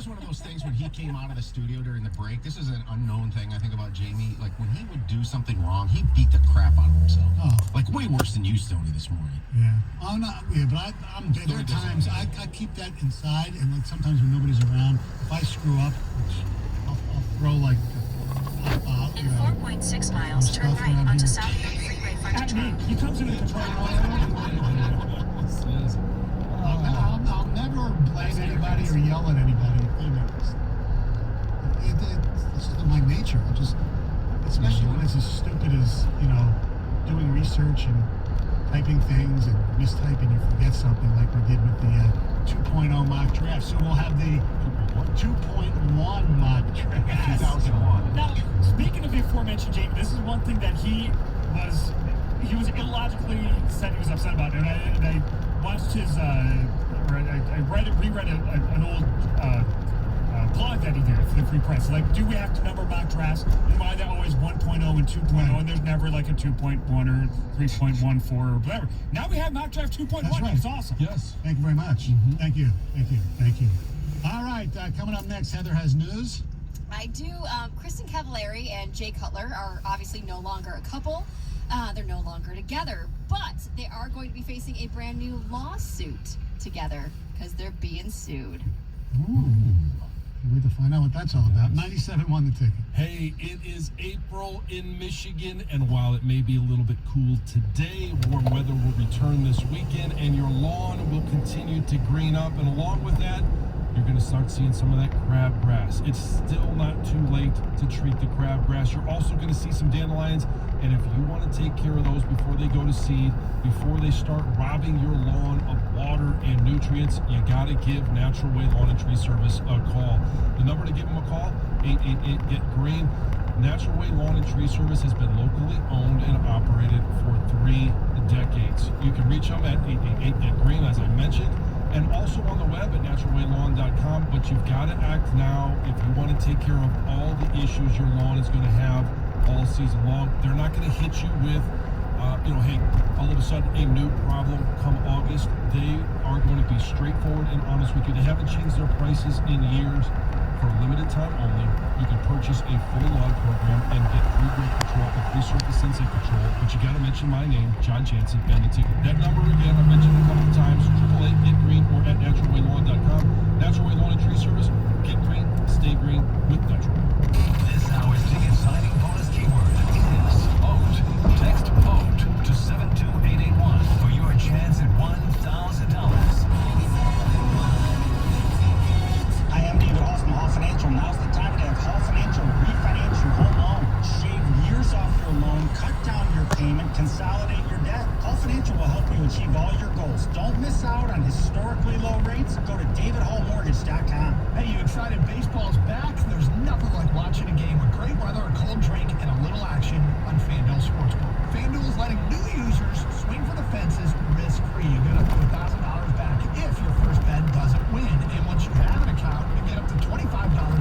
was one of those things when he came out of the studio during the break. This is an unknown thing I think about Jamie. Like when he would do something wrong, he beat the crap out of himself. Oh. Like way worse than you, Stoney, this morning. Yeah. Oh no. Yeah, but there are times I keep that inside, and like sometimes when nobody's around, if I screw up, I'll throw like. In 4.6 miles, turn right onto South Bend Freeway frontage road. He comes into the control. I'll never blame anybody or yell at anybody. It's just my nature. Especially when it's as stupid as, doing research and typing things and mistyping, you forget something like we did with the 2.0 mock draft. So we'll have the 2.1 mock draft. 2001. Now, speaking of the aforementioned Jamie, this is one thing that he was illogically said he was upset about. And I watched his, reread an old blog that he did for the Free Press. Like, do we have to number mock drafts? And why they're always 1.0 and 2.0, and there's never like a 2.1 or 3.14 or whatever. Now we have mock draft 2.1. That's right. It's awesome. Yes. Thank you very much. Mm-hmm. Thank you. All right, coming up next, Heather has news. I do. Kristen Cavallari and Jay Cutler are obviously no longer a couple. They're no longer together, but they are going to be facing a brand new lawsuit together because they're being sued. Ooh. Can't wait to find out what that's all about. 97 won the ticket. Hey, it is April in Michigan, and while it may be a little bit cool today, warm weather will return this weekend, and your lawn will continue to green up, and along with that, you're going to start seeing some of that crabgrass. It's still not too late to treat the crabgrass. You're also going to see some dandelions, and if you want to take care of those before they go to seed, before they start robbing your lawn of water and nutrients, you got to give Natural Way Lawn and Tree Service a call. The number to give them a call, 888-GET-GREEN. Natural Way Lawn and Tree Service has been locally owned and operated for 3 decades. You can reach them at 888-GET-GREEN, as I mentioned, and also on the web at naturalwaylawn.com. But you've got to act now if you want to take care of all the issues your lawn is going to have all season long. They're not going to hit you with, hey, all of a sudden a new problem come August. They are going to be straightforward and honest with you. They haven't changed their prices in years. For a limited time only, you can purchase a full lawn program and get free weed control and free surface insect control. But you got to mention my name, John Jansen, and the ticket. That number again, I mentioned it a couple of times, 888-GET-GREEN or at naturalwaylawn.com. Natural Way Lawn and Tree Service. Get green, stay green with Natural. This hour's ticket signing bonus keyword is vote. Text vote to 72881 for your chance at $1,000. I am David Hall from Hall Financial. Now's the time to have Hall Financial refinance your home loan. Shave years off your loan, cut down your payment, consolidate your debt. Hall Financial will help you achieve all your goals. Don't miss out on historically low rates. Go to davidhallmortgage.com. Hey, you excited? Baseball's back. There's nothing like watching a game with great weather, a cold drink, and a little action on FanDuel Sportsbook. FanDuel is letting new users swing for the fences risk-free. You get up to $1,000 back if your first bet doesn't win. And once you have an account, you get up to $25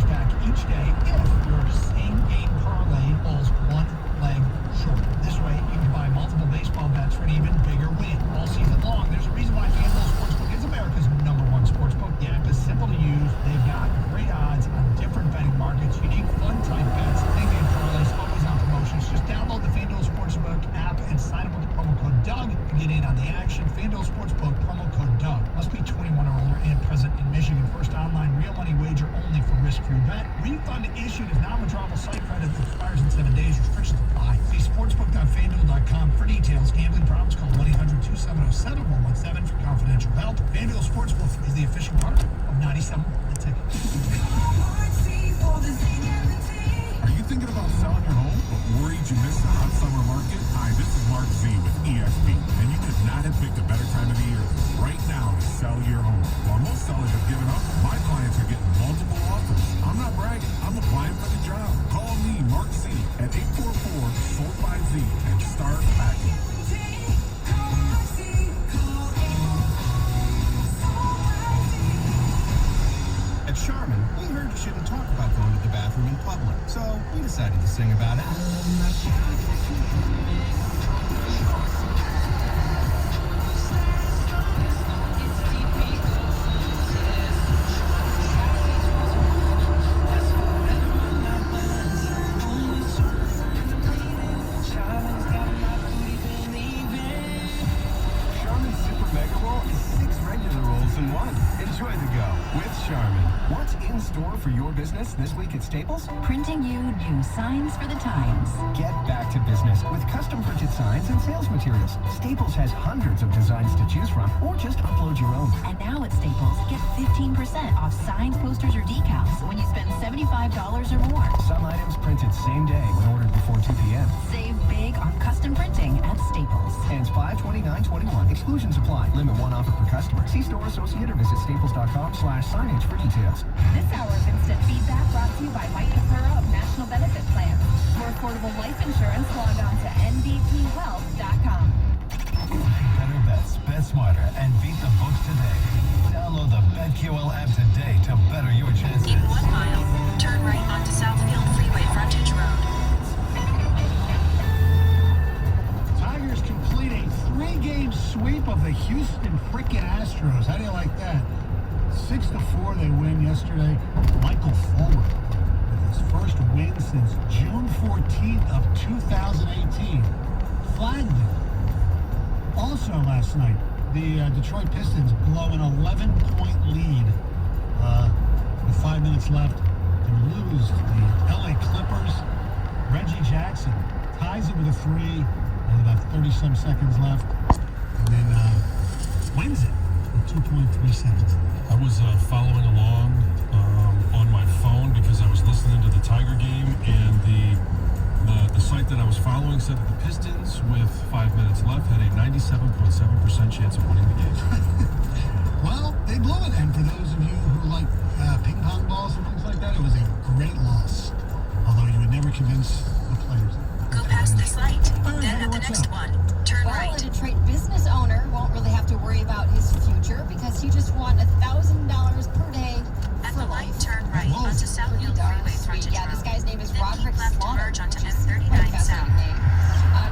back each day if your same-game parlay falls one leg short. This way, you can buy multiple baseball bets for an even bigger win. All season long, there's a reason why FanDuel Sportsbook is America's #1 sportsbook. The app is simple to use. They've got great odds on different betting markets, unique fun-type bets, same-game parlays, always on promotions. Just download the FanDuel Sportsbook app and sign up with the promo code Doug to get in on the action. FanDuel Sportsbook, promo code Doug. Must be 21 or older and present in Michigan. First online real money wager only for risk-free bet. Refund issued if non-withdrawable site credit that expires in 7 days. Restrictions apply. See sportsbook.fanduel.com for details. Gambling problems, call 1-800-2707-117 for confidential help. FanDuel Sportsbook is the official partner of 97 The Ticket. Are you thinking about selling your home but worried you missed the hot summer market? Hi, this is Mark Z with EXP, and you could not have picked a better time of the year right now to sell your home. While most sellers have given up, my clients are getting multiple offers. I'm not bragging. I'm applying for the job. Call me, Mark Z, at 844-SOLD-BY-Z and start packing. At Charmin, we heard you shouldn't talk about going to the bathroom in public, so we decided to sing about it. in one. Enjoy the go with Charmin. What's in store for your business this week at Staples? Printing you new signs for the times. Get back to business with custom printed signs and sales materials. Staples has hundreds of designs to choose from, or just upload your own. And now at Staples, get 15% off signs, posters, or decals when you spend $75 or more. Some items printed same day when ordered before 2 p.m. Save big on custom printing at Staples. Ends 5/29/21. Exclusions apply. Limit one offer per customer. See store associate or visit staples.com/signage for details. This hour of instant feedback brought to you by Mike Capura of National Benefit Plans. For affordable life insurance, log on to nbpwealth.com. Better bets, bet smarter, and beat the books today. Download the BetQL app today to better your chances. In 1 mile, turn right onto Southfield Freeway Frontage Road. Tigers complete a 3-game sweep of the Houston frickin' Astros. How do you like that? 6-4 they win yesterday. Michael Fulmer with his first win since June 14th of 2018. Flagged it. Also last night, the Detroit Pistons blow an 11-point lead with 5 minutes left and lose to the LA Clippers. Reggie Jackson ties it with a 3 with about 30-some seconds left, and then wins it with 2.3 seconds. I was following along on my phone because I was listening to the Tiger game, and the site that I was following said that the Pistons, with 5 minutes left, had a 97.7% chance of winning the game. Well, they blew it, and for those of you who like ping pong balls and things like that, it was a great loss. Although you would never convince the players. Go past this light, All then right, at the what's next up? one, turn Well, right. a Detroit business owner won't really have to worry about his future because he just won $1,000 per day At for the light, life. turn right Whoa. onto Pretty Southfield darn Freeway sweet. Frontage Yeah, Road. this guy's name is Then Roderick keep left to Slaughter. merge onto which is M39 quite a fascinating South. name.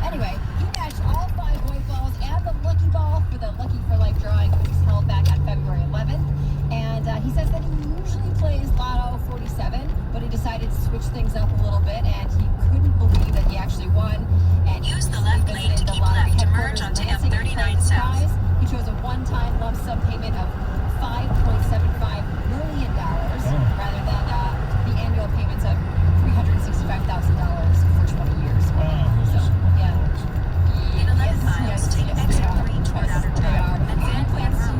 Anyway, he matched all 5 white balls and the lucky ball for the Lucky for Life drawing, which was held back on February 11th. And he says that he usually plays Lotto 47, but he decided to switch things up a little bit, and he couldn't believe that he actually won. And he Use the recently left lane visited to the keep lottery left to merge headquarters onto Lansing and M39 claimed the South. prize. He chose a one-time lump sum payment of $5.75 million rather than the annual payments of $365,000 for 20 years. So, yeah. In 11 miles, take exit 3 toward Outer They are. Town, and And then plans to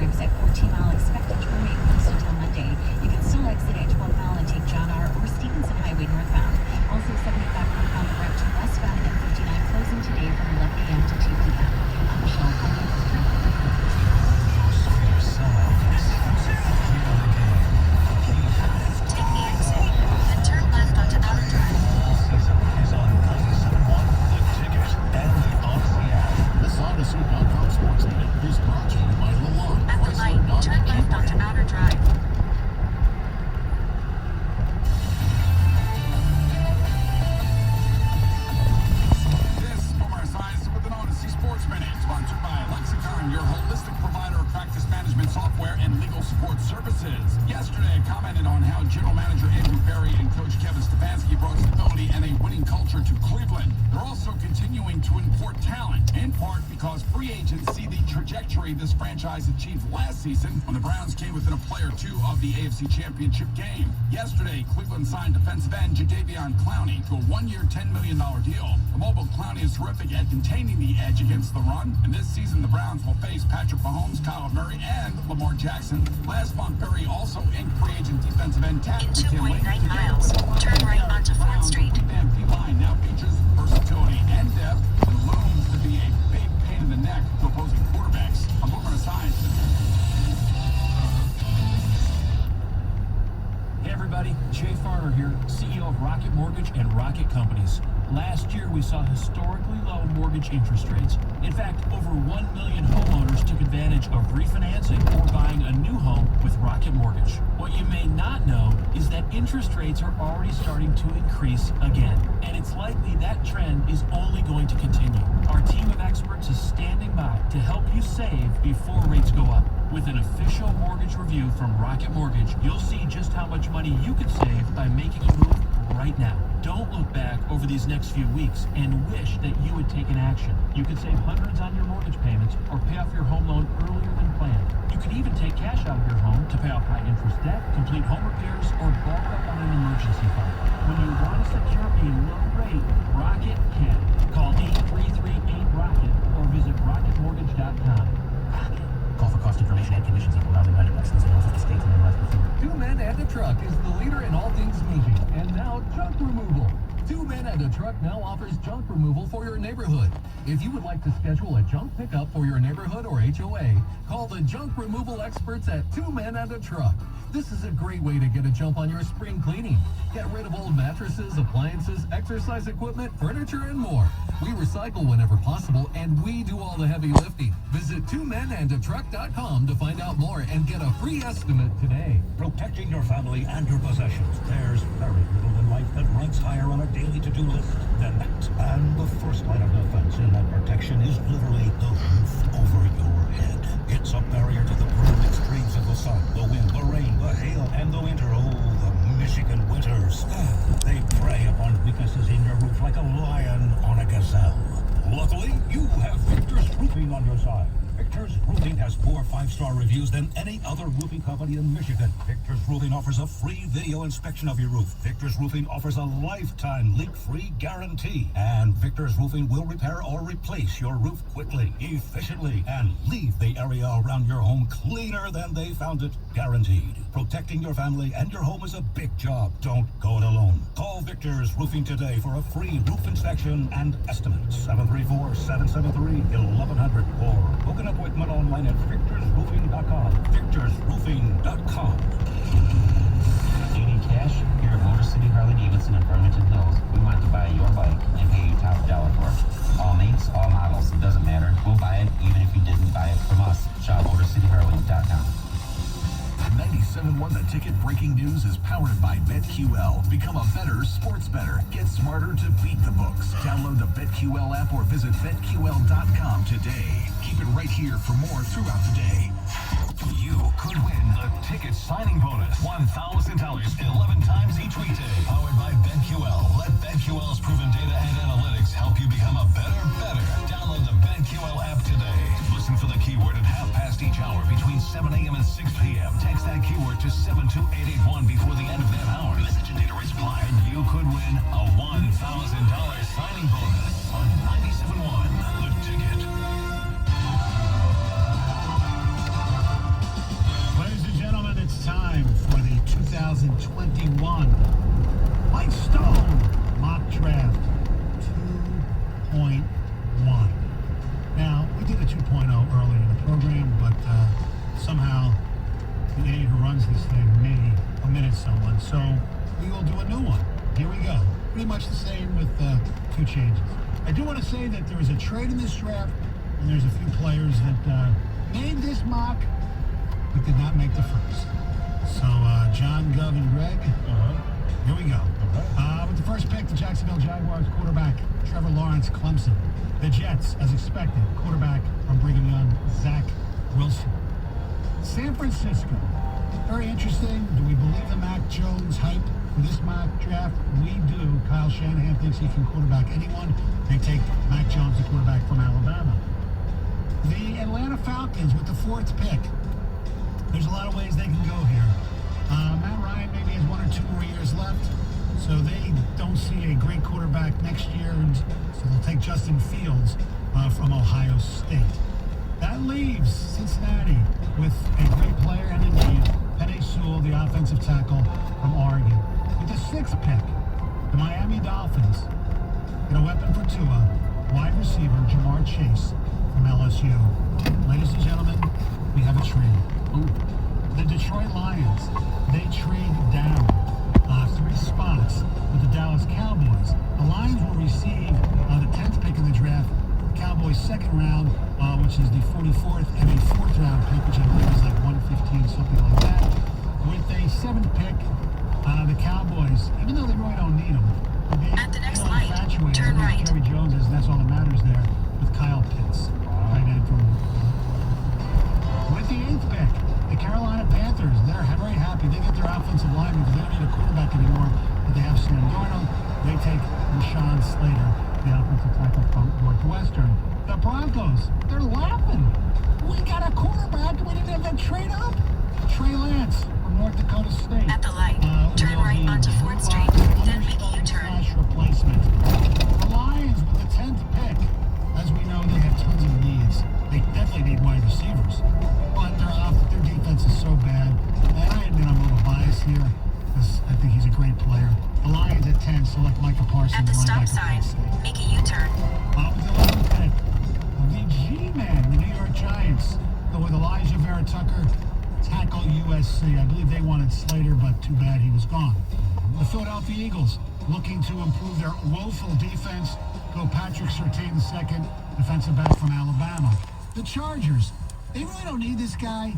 brakes at 14 Mile expected to remain closed until Monday. You can still exit at 12 Mile and take John R. or Stevenson Highway northbound. Also 75 northbound direct to westbound and 59 closing today from 11 a.m. to 2 p.m. I'm Michelle Conley. Take the exit, then turn left onto Outer Drive. Is on 97.1 The Ticket and the Odyssey app. This Odyssey.com sports minute is brought to you by Lalonde. At the light, turn left onto Outer Drive. This is Omar Science with an Odyssey Sports Minute, sponsored by Lexicon, your holistic provider of practice management software and legal support services. Yesterday, I commented on how General Manager Andrew Berry and Coach Kevin Stefanski brought stability and a winning culture to Cleveland. They're also continuing to import talent, in part because free agents see the trajectory this franchise achieved last season when the Browns came within a play or two of the AFC Championship game. Yesterday, Cleveland signed defensive end Jadeveon Clowney to a one-year, $10 million deal. The mobile Clowney is terrific at containing the edge against the run, and this season the Browns will face Patrick Mahomes, Kyle Murray, and Lamar Jackson. Last month, Berry also inked free agent defensive end Tat In 2.9 miles, turn right onto 4th Street. And P-line now features versatility and depth and looms to be a big pain in the neck to opposing quarterbacks. I'm moving aside. Hey everybody, Jay Farner here, CEO of Rocket Mortgage and Rocket Companies. Last year we saw historically low mortgage interest rates. In fact, over 1 million homeowners took advantage of refinancing or buying a new home with Rocket Mortgage. What you may not know is that interest rates are already starting to increase again, and it's likely that trend is only going to continue. Our team of experts is standing by to help you save before rates go up. With an official mortgage review from Rocket Mortgage, you'll see just how much money you could save by making a move right now. Don't look back over these next few weeks and wish that you had taken action. You could save hundreds on your mortgage payments or pay off your home loan earlier than planned. You could even take cash out of your home to pay off high interest debt, complete home repairs, or bulk up on an emergency fund. When you want to secure a low rate, Rocket can. Call 8338-ROCKET or visit rocketmortgage.com. Rocket. Call for cost information and conditions equal housing lender license in most of the states and MLS before. Two Men and a Truck is the leader in all things moving, and now junk removal. Two Men and a Truck now offers junk removal for your neighborhood. If you would like to schedule a junk pickup for your neighborhood or HOA, call the junk removal experts at Two Men and a Truck. This is a great way to get a jump on your spring cleaning. Get rid of old mattresses, appliances, exercise equipment, furniture, and more. We recycle whenever possible, and we do all the heavy lifting. Visit twomenandatruck.com to find out more and get a free estimate today. Protecting your family and your possessions. There's very little in life that ranks higher on a daily to-do list than that. And the first line of defense in that protection is literally the roof over your head. It's a barrier to the brutal extremes of the sun, the wind, the rain, the hail, and the winter. Oh, the Michigan winters. They prey upon weaknesses in your roof like a lion on a gazelle. Luckily, you have Victor's Roofing on your side. Victor's Roofing has 4 5-star reviews than any other roofing company in Michigan. Victor's Roofing offers a free video inspection of your roof. Victor's Roofing offers a lifetime leak-free guarantee. And Victor's Roofing will repair or replace your roof quickly, efficiently, and leave the area around your home cleaner than they found it, guaranteed. Protecting your family and your home is a big job. Don't go it alone. Call Victor's Roofing today for a free roof inspection and estimate. 734-773-1100 or book an appointment online at victorsroofing.com. victorsroofing.com. Do you need cash? Here at Motor City Harley-Davidson in Farmington Hills, we want to buy your bike and pay you top dollar for it. All makes, all models, it doesn't matter. We'll buy it even if you didn't buy it from us. Shop MotorCityHarley.com. 97.1 The Ticket breaking news is powered by BetQL. Become a better sports bettor. Get smarter to beat the books. Download the BetQL app or visit BetQL.com today. Keep it right here for more throughout the day. You could win the ticket signing bonus. $1,000 11 times each weekday. Powered by BetQL. Let BetQL's proven data and analytics help you become a better. Download the BetQL app today. Listen for the keyword at 1/2 each hour between 7 a.m. and 6 p.m. Text that keyword to 72881 before the end of that hour. Message and data rates apply. And you could win a $1,000 signing bonus on 97.1 The Ticket. because this thing may omitted someone. So we will do a new one. Here we go. Pretty much the same with 2 changes. I do want to say that there is a trade in this draft, and there's a few players that made this mock, but did not make the first. So John, Gov, and Greg, here we go. With the first pick, the Jacksonville Jaguars quarterback Trevor Lawrence, Clemson. The Jets, as expected, quarterback from Brigham Young, Zach Wilson. San Francisco, very interesting. Do we believe the Mac Jones hype for this mock draft? We do. Kyle Shanahan thinks he can quarterback anyone. They take Mac Jones, the quarterback from Alabama. The Atlanta Falcons with the 4th pick. There's a lot of ways they can go here. Matt Ryan maybe has 1 or 2 more years left, so they don't see a great quarterback next year, and so they'll take Justin Fields from Ohio State. That leaves Cincinnati with a great player and indeed Penei Sewell, the offensive tackle from Oregon. With the 6th pick, the Miami Dolphins get a weapon for Tua, wide receiver Jamar Chase from LSU. Ladies and gentlemen, we have a trade. The Detroit Lions, they trade down 3 spots with the Dallas Cowboys. The Lions will receive the 10th pick in the draft, the Cowboys' 2nd round, which is the 44th, and a 4th round pick, which I believe is like 115, something like that. With a 7th pick, the Cowboys, even though they really don't need them, at the next light, turn right. Jerry Jones is, that's all that matters there, with Kyle Pitts, tight end from. With the 8th pick, the Carolina Panthers, they're very happy. They get their offensive lineman because they don't need a quarterback anymore, but they have Sam Darnold. They take Rashawn Slater, the offensive tackle from Northwestern. The Broncos, they're laughing. We got a quarterback. We didn't have that trade up. Trey Lance from North Dakota State. At the light, turn right onto 4th Street, then make a U-turn. Replacement. The Lions with the 10th pick. As we know, they have tons of needs. They definitely need wide receivers. But their defense is so bad. And I admit I'm a little biased here, because I think he's a great player. The Lions at 10 select Micah Parsons. At the stop sign, make a U-turn. With the 11th pick, the G-Man, the New York Giants, go with Elijah Vera Tucker, tackle USC. I believe they wanted Slater, but too bad he was gone. The Philadelphia Eagles, looking to improve their woeful defense, go Patrick Surtain II, defensive back from Alabama. The Chargers, they really don't need this guy,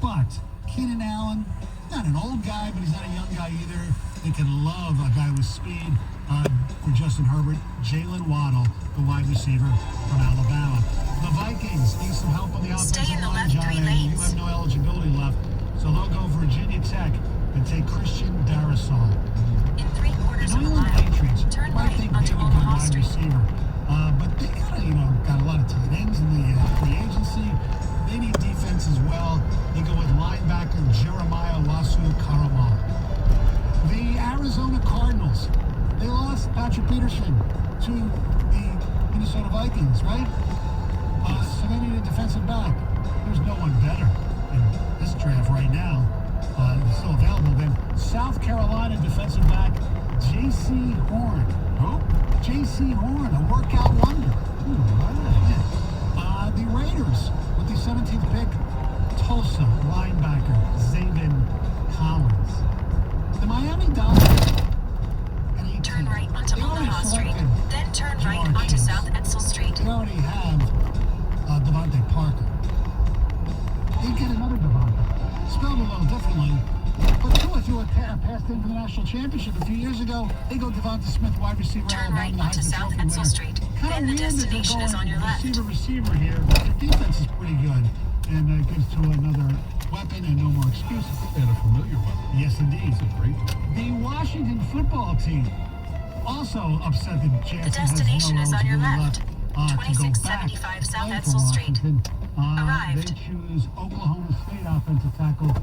but Keenan Allen, not an old guy, but he's not a young guy either. They can love a guy with speed for Justin Herbert. Jalen Waddle, the wide receiver from Alabama. The Vikings need some help on the offensive line, John, and you have no eligibility left, so they'll go Virginia Tech and take Christian Darrisaw. In 3/4 The New England Patriots, turn I right think onto they would be Omaha wide Street. receiver. But they got a lot of tight ends in the free agency. They need defense as well. They go with linebacker Jeremiah Lasu-Karamal. The Arizona Cardinals, they lost Patrick Peterson to the Minnesota Vikings, right? So they need a defensive back. There's no one better in this draft right now. It's still available. Then South Carolina defensive back J.C. Horn. Who? J.C. Horn, a workout wonder. The Raiders with the 17th pick, Tulsa linebacker Zayvon Collins. The Miami Dolphins. Turn right onto Omaha Street, then turn right Jamar onto Chase. South Edsel Street. They already have Devontae Parker. They get another Devontae. Spelled a little differently, but Tua threw a pass in for the national championship a few years ago. They go Devonta Smith, wide receiver. Turn right Alabama, onto Heisman South Trophy Edsel winner. Street, Kinda then the weird that they're destination is going on your left. Receiver here, but their defense is pretty good, and it gives Tua another weapon and no more excuses. And a familiar weapon. Yes, indeed. It's a great one. The Washington football team also upset the Jets. The destination is on your left. To go back 2675 South play for Edsel Street. Washington. Arrived. They choose Oklahoma State offensive tackle